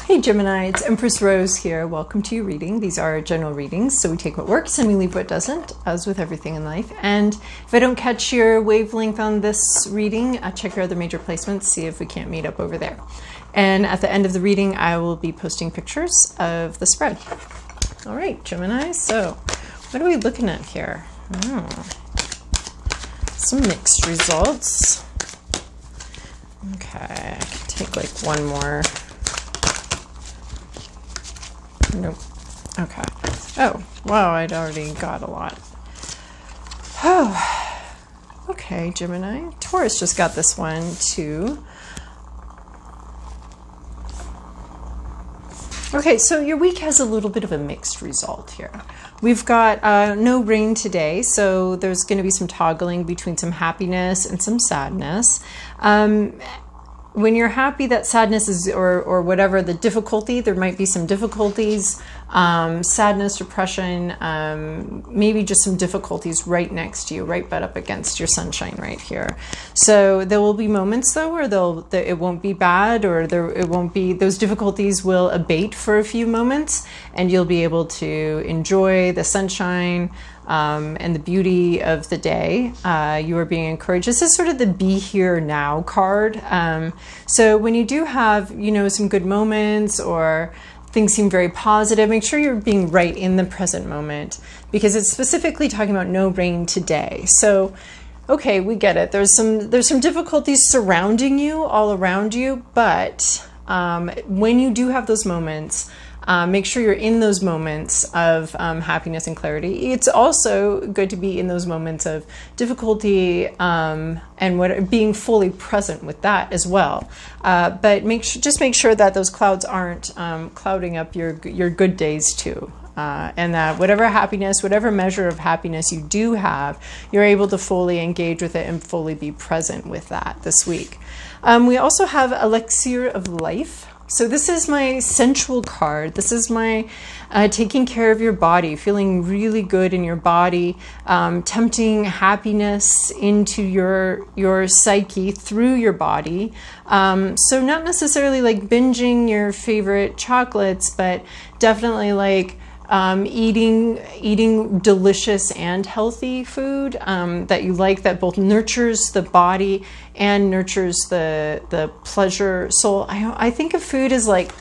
Hey Gemini, it's Empress Rose here. Welcome to your reading. These are general readings, so we take what works and we leave what doesn't, as with everything in life. And if I don't catch your wavelength on this reading, check your other major placements, see if we can't meet up over there. And at the end of the reading, I will be posting pictures of the spread. All right, Gemini, so what are we looking at here? Some mixed results. Okay, I can take like one more. Nope. Okay. Oh, wow, I'd already got a lot. Oh, okay, Gemini. Taurus just got this one, too. Okay, so your week has a little bit of a mixed result here. We've got no rain today, so there's going to be some toggling between some happiness and some sadness. When you're happy, that sadness is, or whatever the difficulty, there might be some difficulties, sadness, depression, maybe just some difficulties right next to you, right butt up against your sunshine right here. So there will be moments though where it won't be bad, or it won't be, those difficulties will abate for a few moments and you'll be able to enjoy the sunshine, and the beauty of the day. You are being encouraged. This is sort of the be here now card. So when you do have, some good moments or things seem very positive, make sure you're being right in the present moment, because it's specifically talking about no rain today. So, okay, we get it. There's some difficulties surrounding you, all around you, but when you do have those moments, make sure you're in those moments of happiness and clarity. It's also good to be in those moments of difficulty and being fully present with that as well. But just make sure that those clouds aren't clouding up your good days too. And that whatever happiness, whatever measure of happiness you do have, you're able to fully engage with it and fully be present with that this week. We also have Elixir of Life. So this is my sensual card. This is my taking care of your body, feeling really good in your body, tempting happiness into your psyche through your body. So not necessarily like binging your favorite chocolates, but definitely like eating delicious and healthy food that you like, that both nurtures the body and nurtures the pleasure soul. I think of food as like,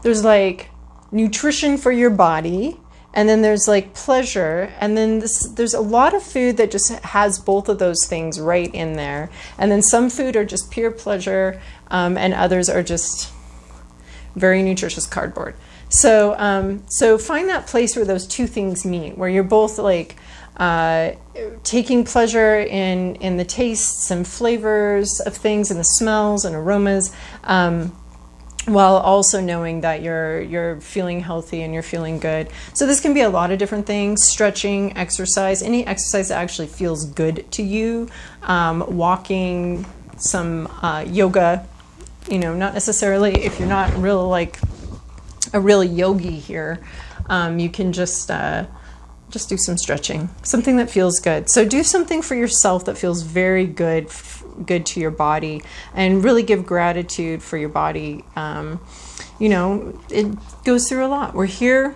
there's like nutrition for your body, and then there's like pleasure, and then there's a lot of food that just has both of those things right in there, and then some food are just pure pleasure, and others are just very nutritious cardboard. So, so find that place where those two things meet, where you're both like taking pleasure in the tastes and flavors of things and the smells and aromas, while also knowing that you're feeling healthy and you're feeling good. So this can be a lot of different things: stretching, exercise, any exercise that actually feels good to you, walking, some yoga. Not necessarily if you're not real like a real yogi here, you can just do some stretching, something that feels good. So do something for yourself that feels very good to your body, and really give gratitude for your body. It goes through a lot. We're here,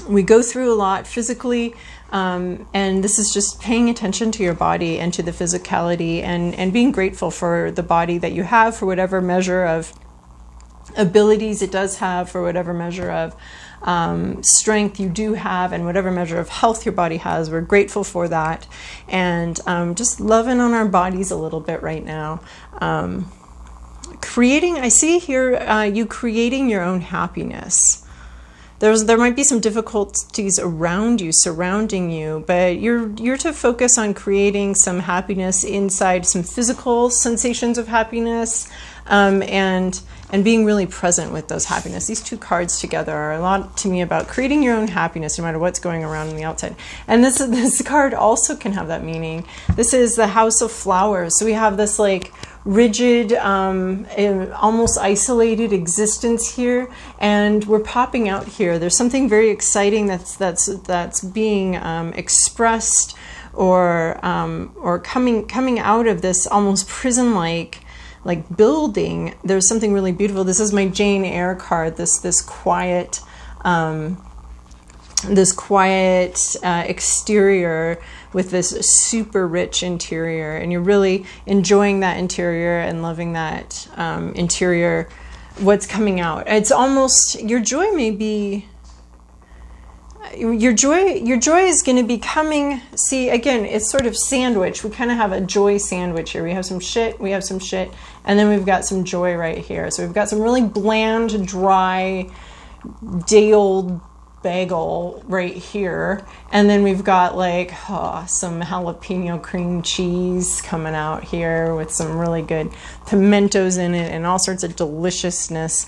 we go through a lot physically, and this is just paying attention to your body and to the physicality, and being grateful for the body that you have, for whatever measure of abilities it does have, for whatever measure of strength you do have, and whatever measure of health your body has. We're grateful for that, and just loving on our bodies a little bit right now. Creating, I see here, you creating your own happiness. There might be some difficulties around you, surrounding you, but you're to focus on creating some happiness inside, some physical sensations of happiness, and being really present with those happiness. These two cards together are a lot to me about creating your own happiness no matter what's going around on the outside. And this card also can have that meaning. This is the House of Flowers. So we have this like rigid, almost isolated existence here, and we're popping out here. There's something very exciting that's being expressed, or coming out of this almost prison-like like building, there's something really beautiful. This is my Jane Eyre card, this quiet exterior with this super rich interior, and you're really enjoying that interior and loving that interior, what's coming out. It's almost, your joy may be, your joy is going to be coming. See, again, it's sort of sandwich. We kind of have a joy sandwich here. We have some shit, and then we've got some joy right here. So we've got some really bland, dry, day-old bagel right here, and then we've got like some jalapeno cream cheese coming out here with some really good pimentos in it and all sorts of deliciousness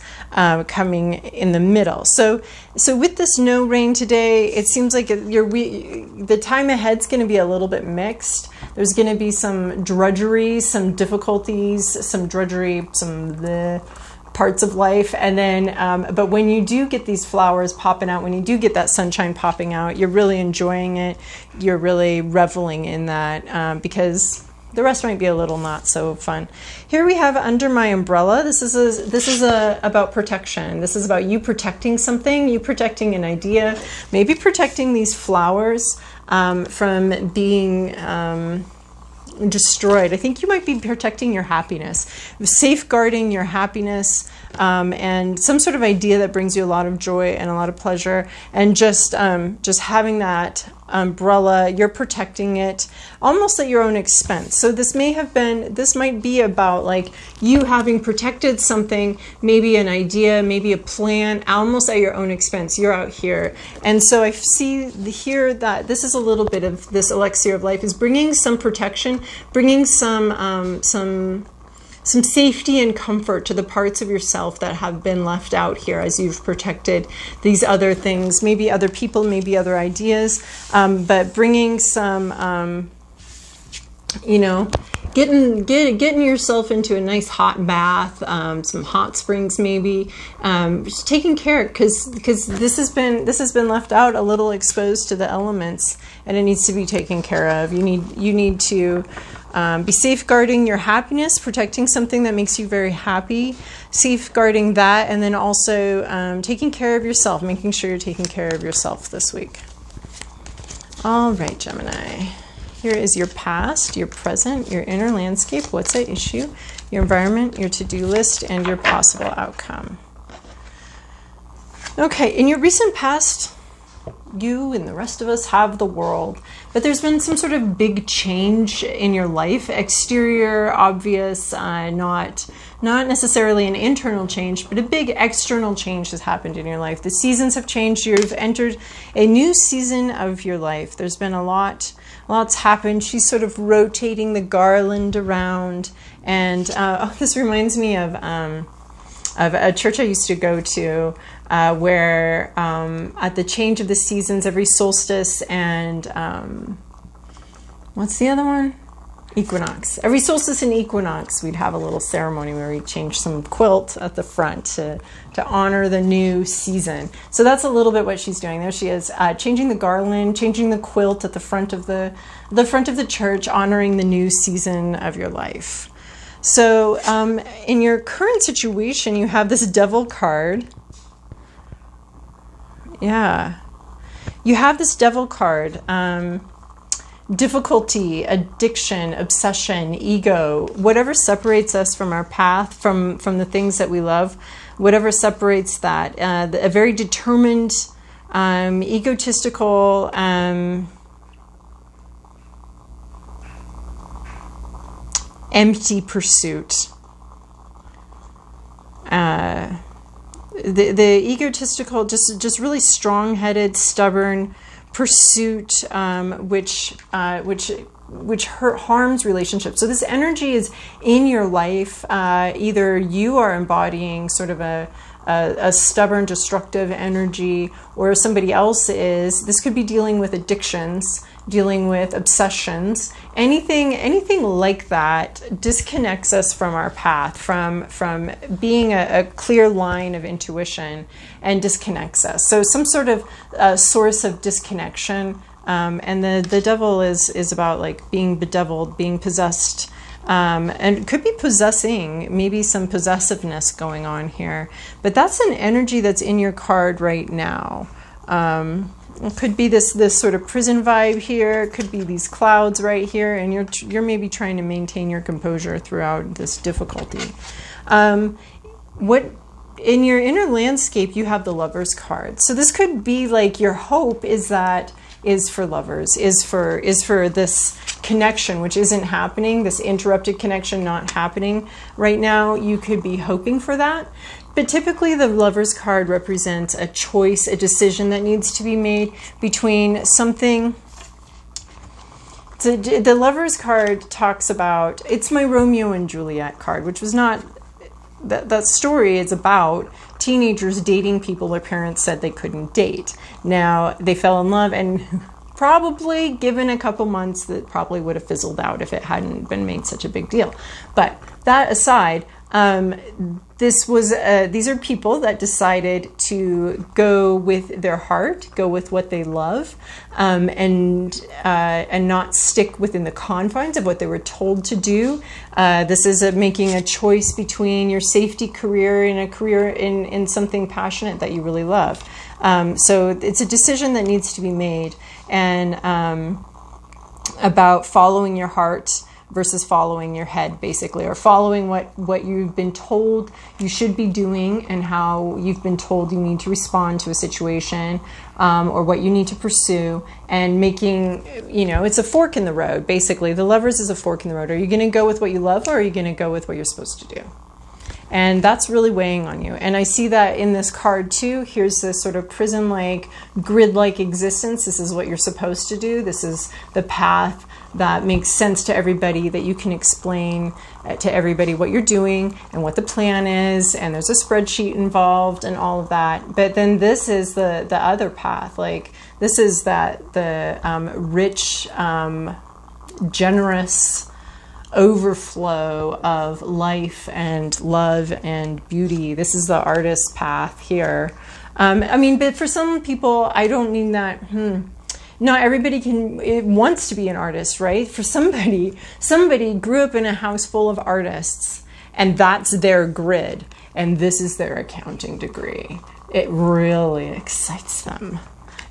coming in the middle. So with this no rain today, it seems like the time ahead's going to be a little bit mixed. There's going to be some drudgery, some difficulties, some parts of life, and then but when you do get these flowers popping out, when you do get that sunshine popping out, you're really enjoying it, you're really reveling in that, because the rest might be a little not so fun. Here we have Under My Umbrella. This is about protection. This is about you protecting something, you protecting an idea, maybe protecting these flowers from being destroyed. I think you might be protecting your happiness, safeguarding your happiness, and some sort of idea that brings you a lot of joy and a lot of pleasure, and just having that umbrella, you're protecting it almost at your own expense. So this might be about like you having protected something, maybe an idea, maybe a plan, almost at your own expense. You're out here. And so I see here that this is a little bit of this elixir of life, is bringing some protection, bringing some safety and comfort to the parts of yourself that have been left out here as you've protected these other things, maybe other people, maybe other ideas, but bringing some, getting yourself into a nice hot bath, some hot springs maybe, just taking care, because this has been left out, a little exposed to the elements, and it needs to be taken care of. You need to be safeguarding your happiness, protecting something that makes you very happy, safeguarding that, and then also taking care of yourself, making sure you're taking care of yourself this week. All right, Gemini. Here is your past, your present, your inner landscape, what's at issue, your environment, your to-do list, and your possible outcome. Okay, in your recent past, you and the rest of us have the world, but there's been some sort of big change in your life, exterior, obvious, not necessarily an internal change, but a big external change has happened in your life. The seasons have changed. You've entered a new season of your life. There's been lot's happened. She's sort of rotating the garland around, and this reminds me of a church I used to go to, where at the change of the seasons, every solstice and what's the other one? Equinox. Every solstice and equinox, we'd have a little ceremony where we'd change some quilt at the front to honor the new season. So that's a little bit what she's doing. There she is, changing the garland, changing the quilt at the front of the church, honoring the new season of your life. So in your current situation, you have this Devil card. Yeah. You have this Devil card. Difficulty, addiction, obsession, ego, whatever separates us from our path, from the things that we love, whatever separates that. A very determined, egotistical, empty pursuit. The egotistical, just really strong-headed, stubborn pursuit, which harms relationships. So this energy is in your life. Either you are embodying sort of a stubborn, destructive energy, or somebody else is. This could be dealing with addictions, dealing with obsessions, anything like that disconnects us from our path, from being a clear line of intuition, and disconnects us. So some sort of source of disconnection, and the devil is about like being bedeviled, being possessed And it could be possessing, maybe some possessiveness going on here. But that's an energy that's in your card right now. It could be this sort of prison vibe here. It could be these clouds right here, and you're maybe trying to maintain your composure throughout this difficulty. What in your inner landscape, you have the Lovers card. So this could be like your hope is for lovers, is for this connection which isn't happening, this interrupted connection not happening right now. You could be hoping for that. But typically the Lovers card represents a choice, a decision that needs to be made between something. The Lovers card talks about, it's my Romeo and Juliet card, which was not, that story is about teenagers dating people their parents said they couldn't date. Now they fell in love, and probably given a couple months that probably would have fizzled out if it hadn't been made such a big deal. But that aside, these are people that decided to go with their heart, go with what they love, and not stick within the confines of what they were told to do. This is making a choice between your safety career and a career in something passionate that you really love. So it's a decision that needs to be made, and about following your heart versus following your head, basically, or following what you've been told you should be doing and how you've been told you need to respond to a situation, or what you need to pursue, and making, it's a fork in the road, basically. The Lovers is a fork in the road. Are you going to go with what you love, or are you going to go with what you're supposed to do? And that's really weighing on you. And I see that in this card too. Here's this sort of prison-like, grid-like existence. This is what you're supposed to do. This is the path that makes sense to everybody, that you can explain to everybody what you're doing and what the plan is. And there's a spreadsheet involved and all of that. But then this is the other path. Like, this is the rich, generous overflow of life and love and beauty. This is the artist path here. But for some people, I don't mean that, not everybody wants to be an artist, right? For somebody grew up in a house full of artists, and that's their grid, and this is their accounting degree. It really excites them.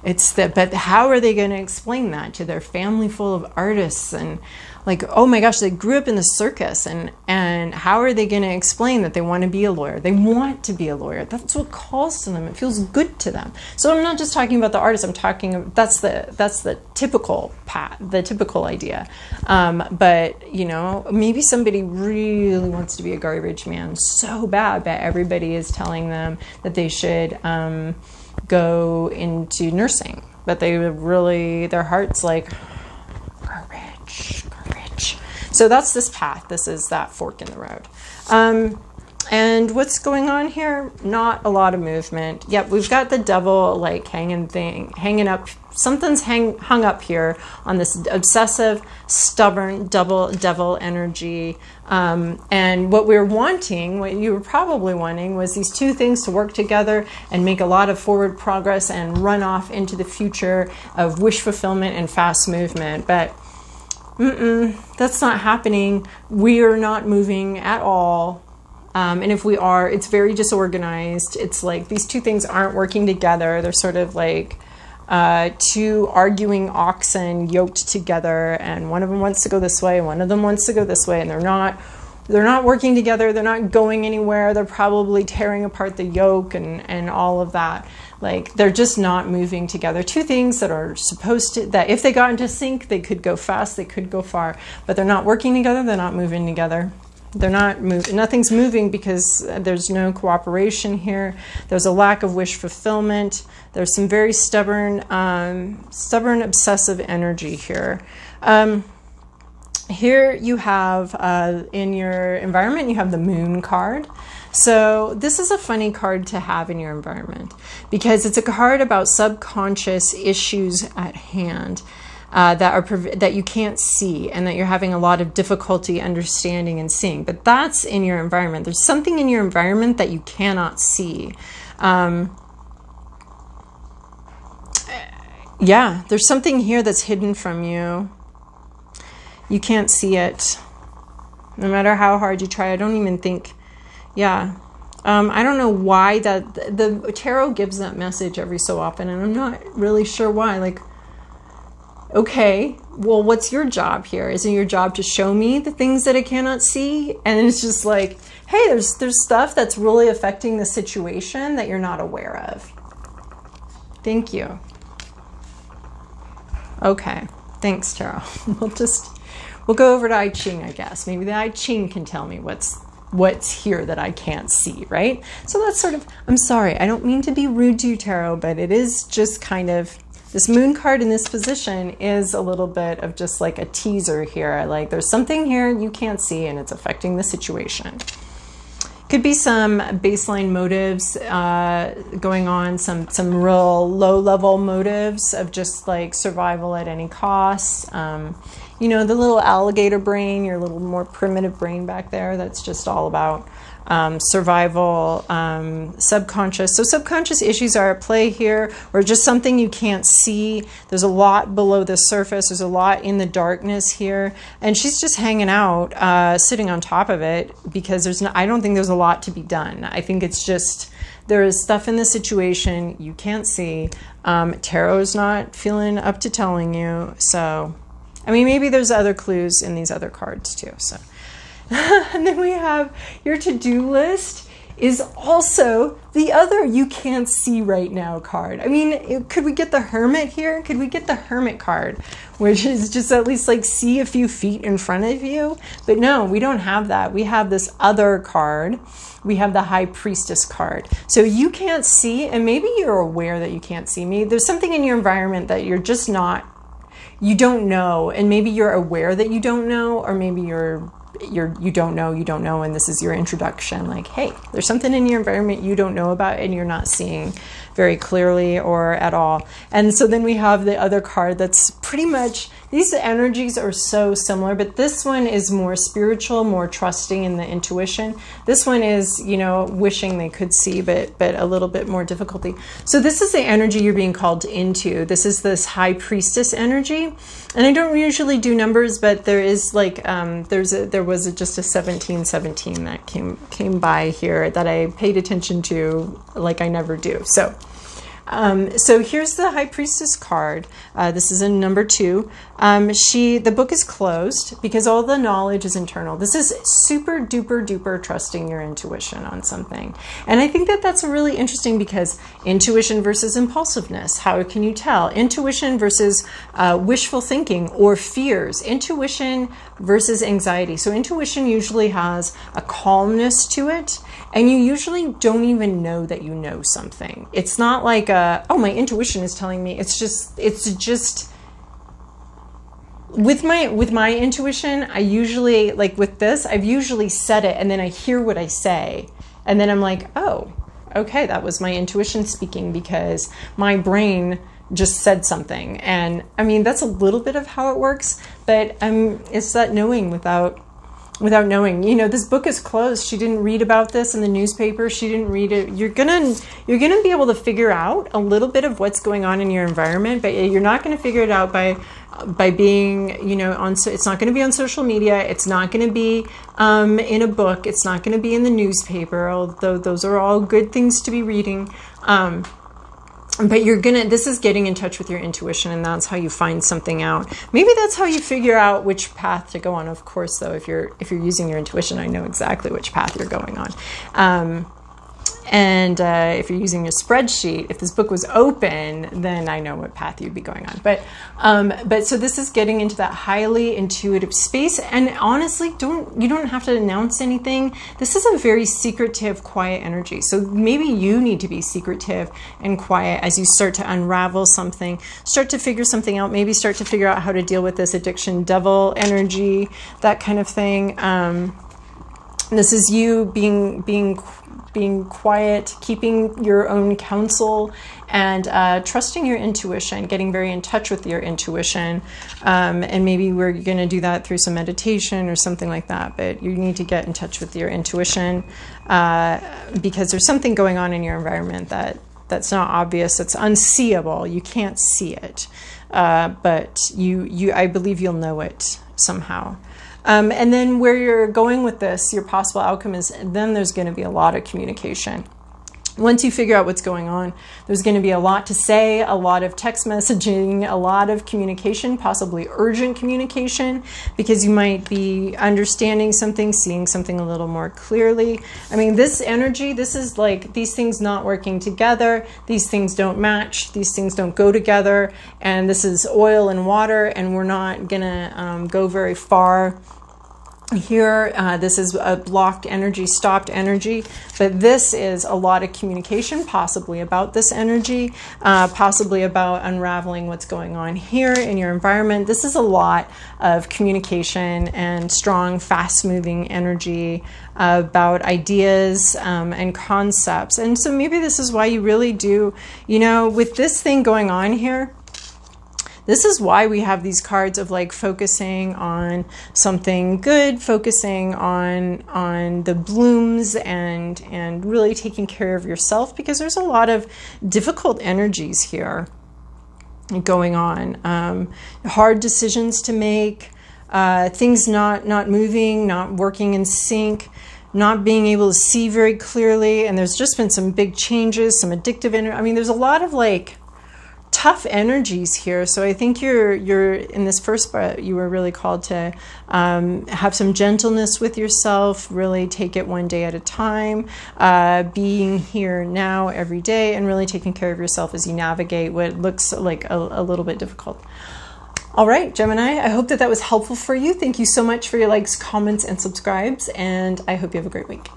But how are they going to explain that to their family full of artists? And like, oh my gosh, they grew up in the circus, and how are they going to explain that they want to be a lawyer? They want to be a lawyer. That's what calls to them. It feels good to them. So I'm not just talking about the artist. I'm talking, that's the typical path, the typical idea. But maybe somebody really wants to be a garbage man so bad that everybody is telling them that they should go into nursing, but their heart's like, garbage. So that's this path. This is that fork in the road. And what's going on here? Not a lot of movement. Yep, we've got the devil like hanging up. Something's hung up here on this obsessive, stubborn devil energy. And what we're wanting, what you were probably wanting, was these two things to work together and make a lot of forward progress and run off into the future of wish fulfillment and fast movement. But that's not happening. We are not moving at all. And if we are, it's very disorganized. It's like these two things aren't working together. They're sort of like two arguing oxen yoked together, and one of them wants to go this way, and one of them wants to go this way, and they're not working together. They're not going anywhere. They're probably tearing apart the yoke and all of that. Like, they're just not moving together. Two things that are supposed to, that if they got into sync, they could go fast, they could go far, but they're not working together. They're not moving together. They're not moving. Nothing's moving because there's no cooperation here. There's a lack of wish fulfillment. There's some very stubborn, obsessive energy here. Here you have, in your environment, you have the Moon card. So this is a funny card to have in your environment because it's a card about subconscious issues at hand. That you can't see and that you're having a lot of difficulty understanding and seeing. But that's in your environment. There's something in your environment that you cannot see. There's something here that's hidden from you. You can't see it. No matter how hard you try, I don't even think, yeah. I don't know why that the tarot gives that message every so often, and I'm not really sure why. Like, okay, well, what's your job here? Isn't your job to show me the things that I cannot see? And it's just like, hey, there's stuff that's really affecting the situation that you're not aware of. Thank you. Okay, thanks, tarot. We'll go over to I Ching, I guess. Maybe the I Ching can tell me what's here that I can't see, right? So that's sort of, I'm sorry, I don't mean to be rude to you, tarot, but it is just kind of, this moon card in this position is a little bit of just like a teaser here. Like there's something here you can't see and it's affecting the situation. Could be some baseline motives going on, some real low-level motives of just like survival at any cost. You know, the little alligator brain, your little more primitive brain back there, that's just all about survival, subconscious. So subconscious issues are at play here, or just something you can't see. There's a lot below the surface. There's a lot in the darkness here. And she's just hanging out, sitting on top of it, because I don't think there's a lot to be done. I think it's just, there is stuff in the situation you can't see. Tarot is not feeling up to telling you. So, I mean, maybe there's other clues in these other cards too. So. And then we have your to-do list is also the other you can't see right now card. I mean, could we get the Hermit here? Could we get the Hermit card, which is just at least like see a few feet in front of you? But no, we don't have that. We have this other card. We have the High Priestess card. So you can't see, and maybe you're aware that you can't see me. There's something in your environment that you're just not, you don't know, and maybe you're aware that you don't know, or maybe you don't know, and this is your introduction, like, hey, there's something in your environment you don't know about and you're not seeing very clearly or at all. And so then we have the other card that's pretty much, these energies are so similar, but this one is more spiritual, more trusting in the intuition. This one is, you know, wishing they could see, but a little bit more difficulty. So this is the energy you're being called into. This is this High Priestess energy. And I don't usually do numbers, but there is like, there was just a 1717 that came by here that I paid attention to like I never do. So here's the High Priestess card. This is in number 2. The book is closed because all the knowledge is internal. This is super duper duper trusting your intuition on something. And I think that that's really interesting because intuition versus impulsiveness. How can you tell? Intuition versus wishful thinking or fears. Intuition versus anxiety. So intuition usually has a calmness to it. And you usually don't even know that you know something. It's not like, oh, my intuition is telling me. It's just with my intuition, I usually, like with this, I've usually said it and then I hear what I say. And then I'm like, oh, okay, that was my intuition speaking because my brain just said something. And I mean, that's a little bit of how it works, but it's that knowing without knowing. You know, this book is closed. She didn't read about this in the newspaper. She didn't read it. You're gonna be able to figure out a little bit of what's going on in your environment, but you're not going to figure it out by being, you know, it's not going to be on social media. It's not going to be in a book. It's not going to be in the newspaper, although those are all good things to be reading. But this is getting in touch with your intuition, and that's how you find something out. Maybe that's how you figure out which path to go on. Of course, though, if you're using your intuition, I know exactly which path you're going on. And if you're using a spreadsheet, if this book was open, then I know what path you'd be going on. But so this is getting into that highly intuitive space. And honestly, you don't have to announce anything. This is a very secretive, quiet energy. So maybe you need to be secretive and quiet as you start to unravel something, start to figure something out, maybe start to figure out how to deal with this addiction, devil energy, that kind of thing. This is you being quiet, keeping your own counsel, and trusting your intuition, getting very in touch with your intuition. And maybe we're going to do that through some meditation or something like that. But you need to get in touch with your intuition because there's something going on in your environment that's not obvious. It's unseeable. You can't see it, but I believe you'll know it somehow. And then where you're going with this, your possible outcome is then there's going to be a lot of communication. Once you figure out what's going on, there's going to be a lot to say, a lot of text messaging, a lot of communication, possibly urgent communication, because you might be understanding something, seeing something a little more clearly. I mean, this energy, this is like these things not working together, these things don't match, these things don't go together, and this is oil and water, and we're not going to go very far. Here, this is a blocked energy, stopped energy, but this is a lot of communication, possibly about this energy, possibly about unraveling what's going on here in your environment. This is a lot of communication and strong, fast-moving energy about ideas and concepts. And so maybe this is why you really do, you know, with this thing going on here, this is why we have these cards of like focusing on something good, focusing on the blooms and really taking care of yourself, because there's a lot of difficult energies here going on. Hard decisions to make, things not moving, not working in sync, not being able to see very clearly. And there's just been some big changes, some addictive energy. I mean, there's a lot of like tough energies here. So I think you're in this first part, you were really called to have some gentleness with yourself, really take it one day at a time, being here now every day, and really taking care of yourself as you navigate what looks like a little bit difficult. All right, Gemini, I hope that that was helpful for you. Thank you so much for your likes, comments, and subscribes, and I hope you have a great week.